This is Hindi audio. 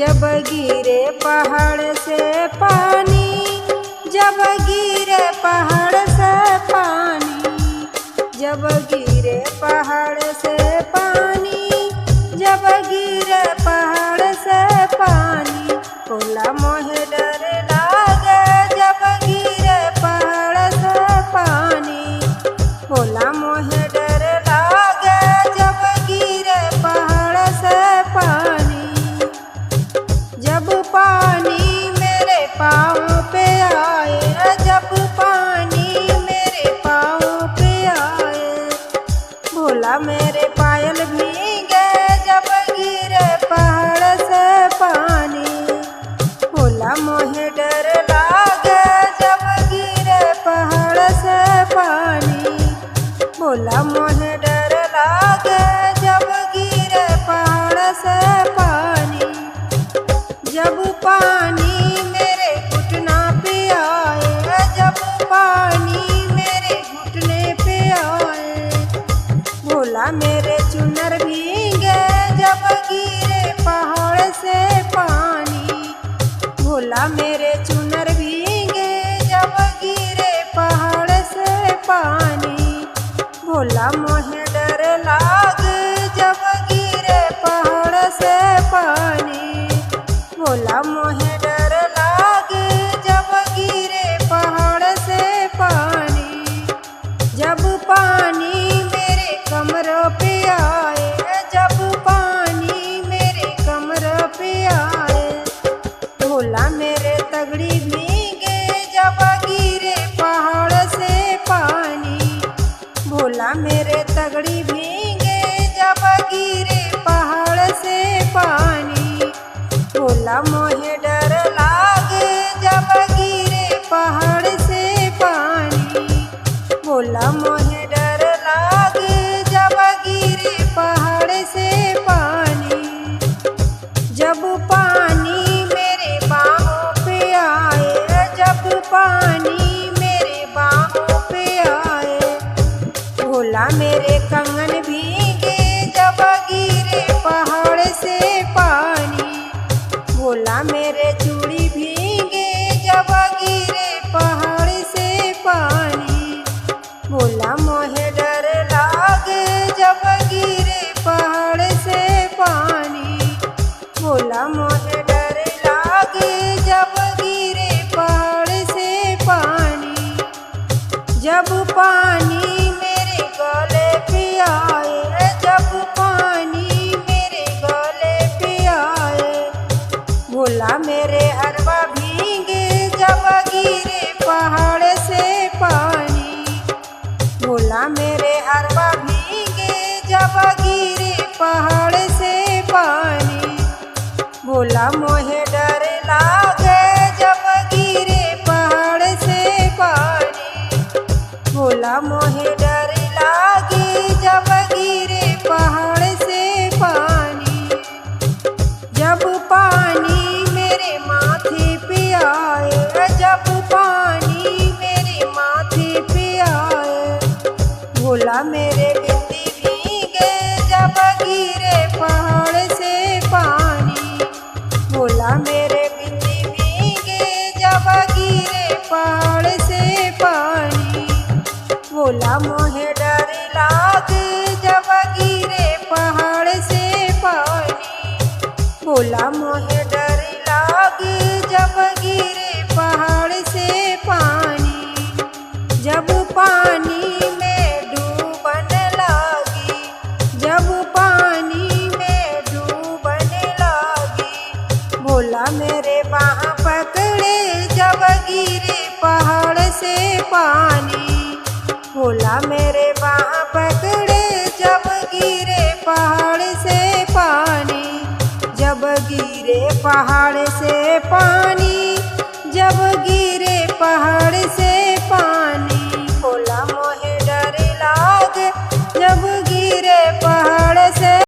जब गिरे पहाड़ से पानी, जब गिरे पहाड़ से पानी, जब गिरे पहाड़ से पानी, जब गिरे पहाड़ से पानी, भोला मोहे डर लागे जब गिरे पहाड़ से पानी, भोला मोहे डर लागे जब गिरे पहाड़ से पानी। जब पानी मेरे पाँव पे आए, जब पानी मेरे पाँव पे आए, भोला मेरे पायल भीगे जब गिरे पहाड़ से पानी, भोला मोहे डर लागे जब गिरे पहाड़ से पानी, भोला मोहे डर लागे जब गिरे पहाड़ से पानी। जब पानी मेरे घुटना पे आए, जब पानी मेरे घुटने पे आए, भोला मेरे चुनर भीगे जब गिरे पहाड़ से पानी, भोला मेरे चुनर भीगे जब गिरे पहाड़ से पानी, भोला मोहे डर लाग जब गिरे पहाड़ से पानी, भोला मोहे डर लागे जब गिरे पहाड़ से पानी। जब पानी मेरे कमर पे आए, जब पानी मेरे कमर पे आए, भोला मेरे तगड़ी भीगे जब गिरे पहाड़ से पानी, भोला मेरे तगड़ी भीगे जब गिरे पहाड़ से पानी, भोला मोहे डर लागे जब गिरे पहाड़ से पानी, भोला मोहे डर लागे जब गिरे पहाड़ से पानी। जब पानी मेरे बाहों पे आए, जब पानी मेरे बाहों पे आए, भोला मेरे कंगन भीगे जब गिरे पहाड़ से पानी, भोला मेरे चूड़ी भीगे जब गिरे पहाड़ से पानी, भोला मोहे डर लागे जब गिरे पहाड़ से पानी, भोला मोहे डर लागे जब गिरे पहाड़ से पानी। जब पानी मेरे गले पे आए, जब पानी मेरे गले पे आए, भोला मेरे अरबा भीगे जब गिरे पहाड़ से पानी, भोला मेरे अरबा भीगे जब गिरे पहाड़ से पानी, भोला मोहे डर लागे जब गिरे पहाड़ से पानी, भोला मोहे डर लागे जब गिरे पहाड़ से पानी। जब पानी मेरे माथे पे आए, जब पानी मेरे माथे पे आए, भोला मेरे बिंदी भीगे जब गिरे पहाड़ से पानी, भोला मेरे बिंदी भीगे जब गिरे पहाड़ से पानी, भोला मोहे डर लागे जब गिरे पहाड़ से पानी, भोला मोहे डर लागे जब गिरे पहाड़ से पानी। जब पानी में डूबन लागी, जब पानी में डूबन लागी, भोला मेरे बाह पकड़े जब गिरे पहाड़ से पानी, भोला मेरे बाह पकड़े जब गिरे पहाड़ से पानी, जब गिरे पहाड़ से पानी, जब गिरे पहाड़